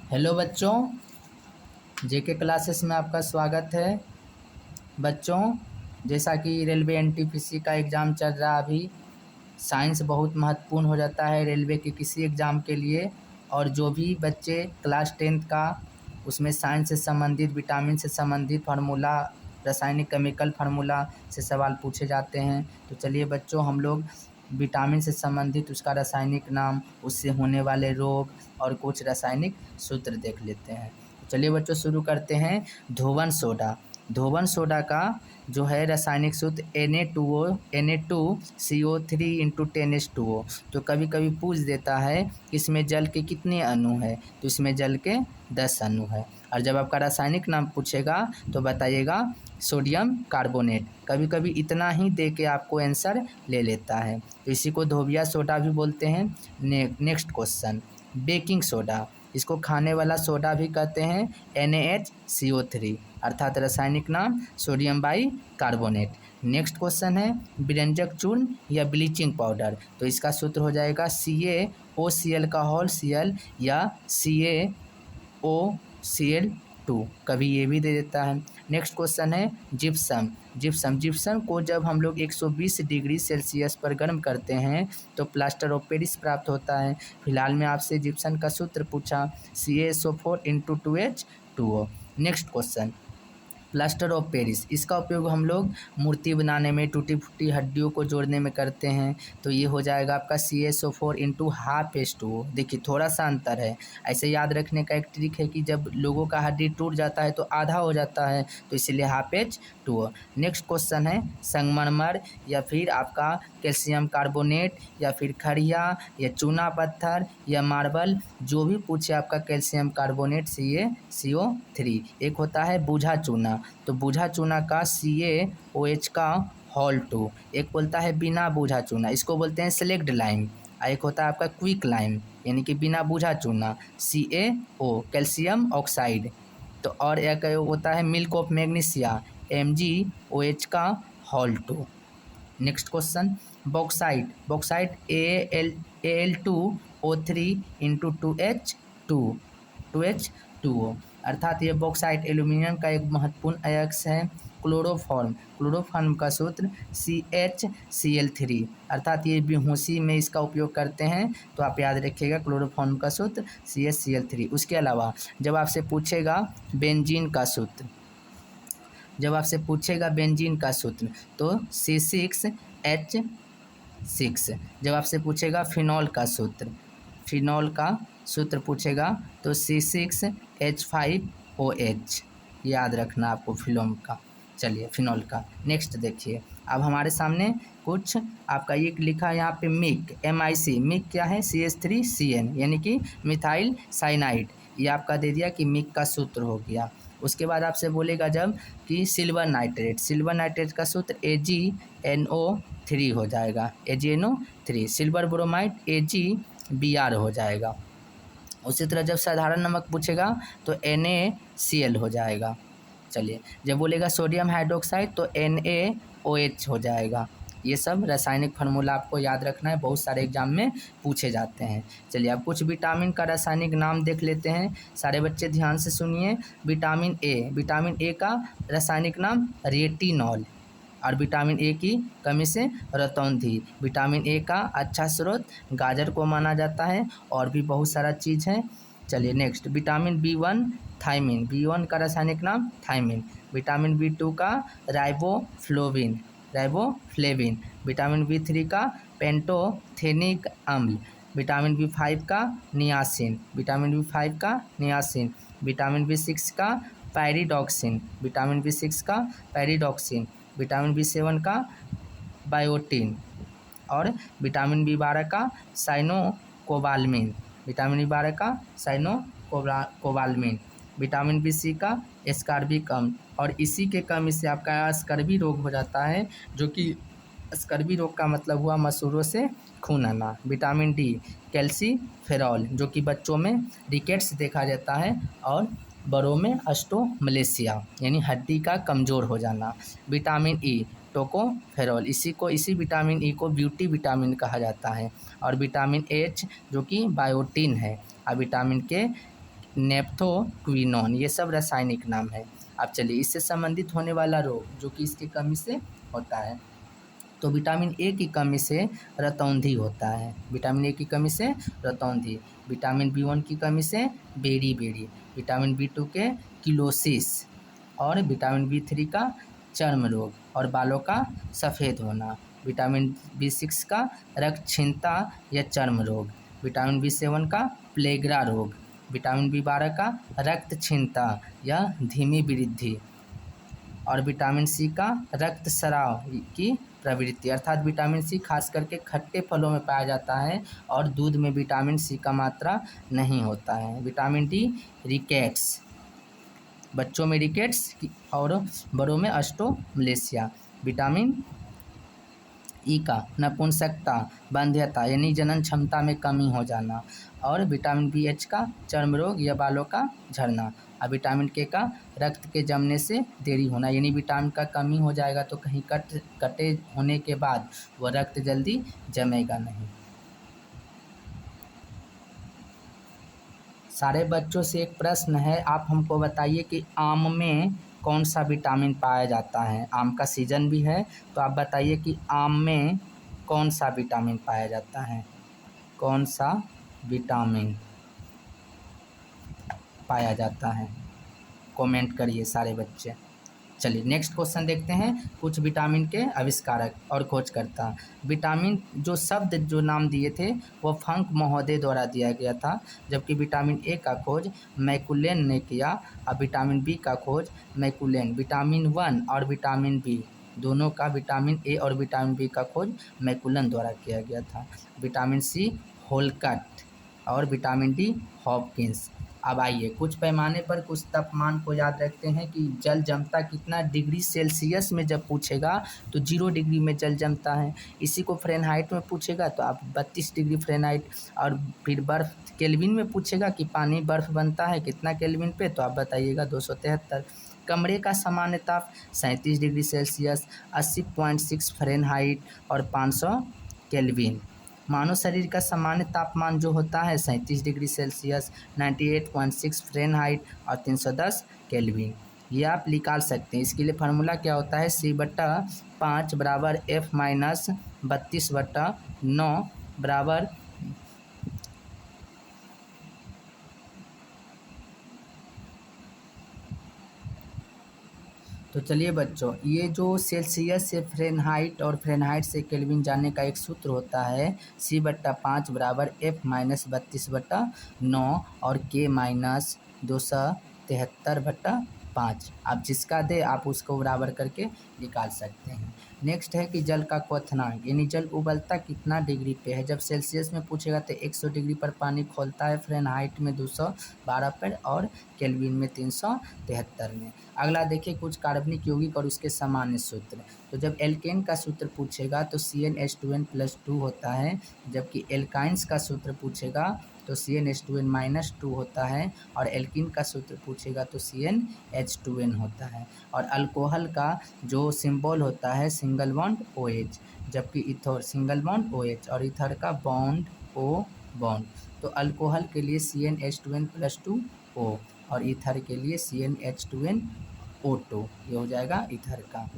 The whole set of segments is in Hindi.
हेलो बच्चों, जेके क्लासेस में आपका स्वागत है। बच्चों, जैसा कि रेलवे एनटीपीसी का एग्ज़ाम चल रहा है अभी, साइंस बहुत महत्वपूर्ण हो जाता है रेलवे के किसी एग्ज़ाम के लिए। और जो भी बच्चे क्लास 10th का उसमें साइंस से संबंधित, विटामिन से संबंधित फार्मूला, रासायनिक केमिकल फार्मूला से सवाल पूछे जाते हैं। तो चलिए बच्चों, हम लोग विटामिन से संबंधित उसका रासायनिक नाम, उससे होने वाले रोग और कुछ रासायनिक सूत्र देख लेते हैं। तो चलिए बच्चों, शुरू करते हैं। धोवन सोडा। धोवन सोडा का जो है रासायनिक सूत्र Na2CO3 इंटू 10H2O। तो कभी कभी पूछ देता है कि इसमें जल के कितने अणु है, तो इसमें जल के 10 अणु है। और जब आपका रासायनिक नाम पूछेगा तो बताइएगा सोडियम कार्बोनेट। कभी कभी इतना ही दे के आपको आंसर ले लेता है, तो इसी को धोबिया सोडा भी बोलते हैं। Next question, baking soda. इसको खाने वाला सोडा भी कहते हैं, NaHCO3, अर्थात रासायनिक नाम sodium by carbonate. Next question है व्यंजक चूर्ण या ब्लीचिंग पाउडर। तो इसका सूत्र हो जाएगा CaOCl का होल Cl या CaOCl2, कभी ये भी दे देता है। नेक्स्ट क्वेश्चन है जिप्सम। जिप्सम को जब हम लोग 120 डिग्री सेल्सियस पर गर्म करते हैं तो प्लास्टर ऑफ पेरिस प्राप्त होता है। फिलहाल में आपसे जिप्सम का सूत्र पूछा, CaSO4 into 2H2O। Next question, plaster of Paris. इसका उपयोग हम लोग मूर्ति बनाने में, टूटी फूटी हड्डियों को जोड़ने में करते हैं। तो ये हो जाएगा आपका CaSO4 इंटू ½ देखिए थोड़ा सा अंतर है। ऐसे याद रखने का एक ट्रिक है कि जब लोगों का हड्डी टूट जाता है तो आधा हो जाता है, तो इसीलिए ½ नेक्स्ट क्वेश्चन है संगमरमर या फिर आपका कैल्शियम कार्बोनेट या फिर खड़िया या चूना पत्थर या मार्बल, जो भी पूछे आपका कैल्शियम कार्बोनेट CaCO3। एक होता है बूझा चूना, तो बूझा चूना का CaOH का होल 2। एक बोलता है बिना बूझा चूना, इसको बोलते हैं सेलेक्ट लाइम। एक होता है आपका क्विक लाइम, यानी कि बिना बूझा चूना, CaO कैल्शियम ऑक्साइड। तो और एक होता है मिल्क ऑफ मैग्नीशिया, MgOH का whole 2। Next question, bauxite Al2O3 into 2H2O, अर्थात ये बॉक्साइट एल्यूमिनियम का एक महत्वपूर्ण अयस्क है। क्लोरोफॉर्म का सूत्र CHCl3, अर्थात ये बेहोशी में इसका उपयोग करते हैं, तो आप याद रखिएगा क्लोरोफॉर्म का सूत्र CHCl3। उसके अलावा जब आपसे पूछेगा बेंजीन का सूत्र, तो C6H6। जब आपसे पूछेगा फिनॉल का सूत्र पूछेगा तो C6H5OH, याद रखना आपको फिनॉल का। चलिए फिनॉल का नेक्स्ट देखिए। अब हमारे सामने कुछ आपका ये लिखा है यहाँ पे MIC। मिक क्या है? CH3CN, यानी कि मिथाइल साइनाइड। ये आपका दे दिया कि मिक का सूत्र हो गया। उसके बाद आपसे बोलेगा जब कि सिल्वर नाइट्रेट का सूत्र AgNO3 हो जाएगा, AgNO3। सिल्वर ब्रोमाइड AgBr हो जाएगा। उसी तरह जब साधारण नमक पूछेगा तो NaCl हो जाएगा। चलिए, जब बोलेगा सोडियम हाइड्रोक्साइड तो NaOH हो जाएगा। ये सब रासायनिक फार्मूला आपको याद रखना है, बहुत सारे एग्जाम में पूछे जाते हैं। चलिए, अब कुछ विटामिन का रासायनिक नाम देख लेते हैं। सारे बच्चे ध्यान से सुनिए। विटामिन ए का रासायनिक नाम रेटिनॉल, और विटामिन ए की कमी से रतौंधी। विटामिन ए का अच्छा स्रोत गाजर को माना जाता है, और भी बहुत सारा चीज़ है। चलिए next, vitamin B1 thiamine. B1 का रासायनिक नाम थायमिन। विटामिन B2 का राइबोफ्लेविन। विटामिन B3 का पेंटोथेनिक अम्ल। विटामिन B5 का नियासिन। विटामिन B6 का पैरिडॉक्सिन। विटामिन B7 का बायोटिन, और विटामिन B12 का साइनोकोबाल्मिन। विटामिन B का एस्कॉर्बिक अम्ल, और इसी के कमी से आपका स्कर्वी रोग हो जाता है, जो कि स्कर्वी रोग का मतलब हुआ मसूड़ों से खून आना। विटामिन D कैल्सीफेरॉल, जो कि बच्चों में रिकेट्स देखा जाता है और बड़ों में ऑस्टियोमलेसिया, यानी हड्डी का कमज़ोर हो जाना। विटामिन E टोकोफेरॉल, इसी विटामिन E को ब्यूटी विटामिन कहा जाता है। और विटामिन H जो कि बायोटिन है। और विटामिन K नेप्थोक्विनोन, ये सब रासायनिक नाम है। अब चलिए इससे संबंधित होने वाला रोग जो कि इसकी कमी से होता है, तो विटामिन ए की कमी से रतौंधी होता है। विटामिन ए की कमी से रतौंधी, विटामिन बी1 की कमी से बेरी बेरी, विटामिन बी2 के किलोसिस, और विटामिन बी3 का चर्म रोग और बालों का सफ़ेद होना, विटामिन बी6 का रक्तक्षीणता या चर्म रोग, विटामिन बी7 का प्लेग्रा रोग, विटामिन बी12 का रक्तक्षीणता या धीमी वृद्धि, और विटामिन सी का रक्तस्राव की प्रवृत्ति। अर्थात विटामिन सी खास करके खट्टे फलों में पाया जाता है और दूध में विटामिन सी का मात्रा नहीं होता है। विटामिन डी रिकेट्स, बच्चों में रिकेट्स और बड़ों में ऑस्टियोमलेसिया। विटामिन ई का नपुंसकता, बंध्यता यानी जनन क्षमता में कमी हो जाना, और विटामिन बी एच का चर्म रोग या बालों का झड़ना, और विटामिन के का रक्त के जमने से देरी होना, यानी विटामिन का कमी हो जाएगा तो कहीं कटे होने के बाद वह रक्त जल्दी जमेगा नहीं। सारे बच्चों से एक प्रश्न है, आप हमको बताइए कि आम में कौन सा विटामिन पाया जाता है। आम का सीजन भी है, तो आप बताइए कि आम में कौन सा विटामिन पाया जाता है, कौन सा विटामिन पाया जाता है, कमेंट करिए सारे बच्चे। चलिए नेक्स्ट क्वेश्चन देखते हैं, कुछ विटामिन के आविष्कारक और खोजकर्ता। विटामिन जो शब्द जो नाम दिए थे वो फंक महोदय द्वारा दिया गया था, जबकि विटामिन ए का खोज मैकुलेन ने किया और विटामिन बी का खोज मैकुलेन। विटामिन 1 और विटामिन बी दोनों का, विटामिन ए और विटामिन बी का खोज मैकुलन द्वारा किया गया था। विटामिन सी होलकट और विटामिन डी हॉपकिंस। अब आइए कुछ पैमाने पर कुछ तापमान को याद रखते हैं कि जल जमता कितना डिग्री सेल्सियस में जब पूछेगा तो 0 डिग्री में जल जमता है। इसी को फ़ारेनहाइट में पूछेगा तो आप 32 डिग्री फ़ारेनहाइट, और फिर बर्फ़ केल्विन में पूछेगा कि पानी बर्फ़ बनता है कितना केल्विन पे, तो आप बताइएगा 273। कमरे का सामान्य ताप 37 डिग्री सेल्सियस, 80.6 फ़ारेनहाइट और 500 केल्विन। मानव शरीर का सामान्य तापमान जो होता है 37 डिग्री सेल्सियस, 98.6 फ़ारेनहाइट और 310 केल्विन। ये आप निकाल सकते हैं। इसके लिए फार्मूला क्या होता है, C/5 बराबर F माइनस 32/9 बराबर तो चलिए बच्चों, ये जो सेल्सियस से फ़ारेनहाइट और फ़ारेनहाइट से केल्विन जानने का एक सूत्र होता है, C/5 बराबर F माइनस 32/9 और K माइनस 273/5। आप जिसका दे आप उसको बराबर करके निकाल सकते हैं। नेक्स्ट है कि जल का क्वथनांक, यानी जल उबलता कितना डिग्री पे है। जब सेल्सियस में पूछेगा तो 100 डिग्री पर पानी खोलता है, फ़ारेनहाइट में 212 पर और केल्विन में 373 में। अगला देखिए कुछ कार्बनिक यौगिक और उसके सामान्य सूत्र। तो जब एल्केन का सूत्र पूछेगा तो CnH2n+2 होता है, जबकि एल्काइंस का सूत्र पूछेगा तो CnH2n-2 होता है, और एल्कीन का सूत्र पूछेगा तो CnH2n होता है। और अल्कोहल का जो सिंबल होता है सिंगल बॉन्ड OH, जबकि इथर सिंगल बॉन्ड OH और इथर का बॉन्ड O बॉन्ड। तो अल्कोहल के लिए CnH2n+2O और इथर के लिए CnH2nO2, ये हो जाएगा इथर का।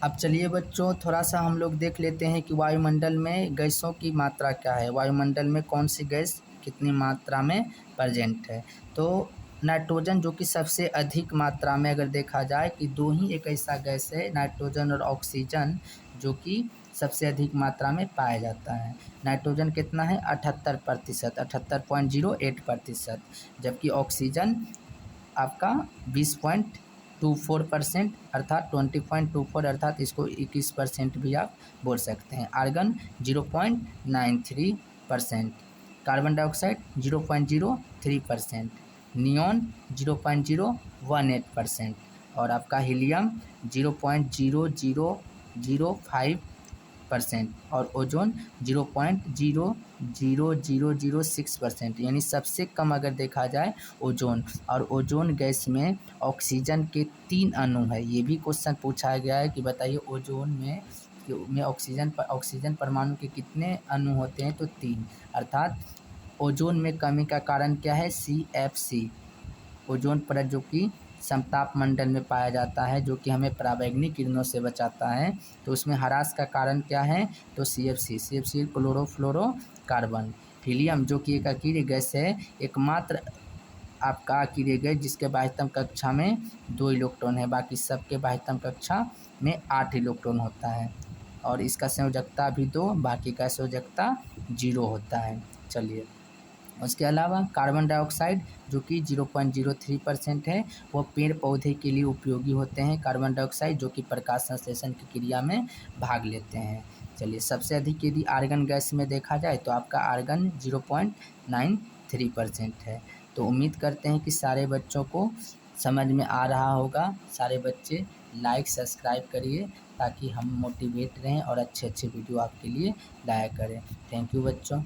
अब चलिए बच्चों थोड़ा सा हम लोग देख लेते हैं कि वायुमंडल में गैसों की मात्रा क्या है, वायुमंडल में कौन सी गैस कितनी मात्रा में प्रेजेंट है। तो नाइट्रोजन जो कि सबसे अधिक मात्रा में, अगर देखा जाए कि दो ही एक ऐसा गैस है नाइट्रोजन और ऑक्सीजन जो कि सबसे अधिक मात्रा में पाया जाता है। नाइट्रोजन कितना है 78%, 78.08%, जबकि ऑक्सीजन आपका 20.24% अर्थात 20.24, अर्थात इसको 21% भी आप बोल सकते हैं। आर्गन 0.93%, कार्बन डाइऑक्साइड 0.03%, नियॉन 0.018% और आपका हीलियम 0.0005% और ओजोन 0.00006%, यानी सबसे कम अगर देखा जाए ओजोन। और ओजोन गैस में ऑक्सीजन के 3 अणु है। ये भी क्वेश्चन पूछा गया है कि बताइए ओजोन में ऑक्सीजन परमाणु के कितने अणु होते हैं, तो 3, अर्थात ओजोन में कमी का कारण क्या है? CFC, ओजोन परत जो कि समताप मंडल में पाया जाता है, जो कि हमें पराबैंगनी किरणों से बचाता है। तो उसमें ह्रास का कारण क्या है? तो CFC क्लोरोफ्लोरोकार्बन। हीलियम जो कि एक अकेली गैस है, एकमात्र आपका अकेली गैस जिसके बाह्यतम कक्षा में 2 इलेक्ट्रॉन है, बाकी सबके बाह्यतम कक्षा में 8 इलेक्ट्रॉन होता है, और इसका संयोजकता भी 2, बाकी का संयोजकता 0 होता है। चलिए, उसके अलावा कार्बन डाइऑक्साइड जो कि 0.03% है, वो पेड़ पौधे के लिए उपयोगी होते हैं। कार्बन डाइऑक्साइड जो कि प्रकाश संश्लेषण की क्रिया में भाग लेते हैं। चलिए, सबसे अधिक यदि आर्गन गैस में देखा जाए तो आपका आर्गन 0.93% है। तो उम्मीद करते हैं कि सारे बच्चों को समझ में आ रहा होगा। सारे बच्चे लाइक सब्सक्राइब करिए ताकि हम मोटिवेट रहें और अच्छे अच्छे वीडियो आपके लिए लाया करें। थैंक यू बच्चों।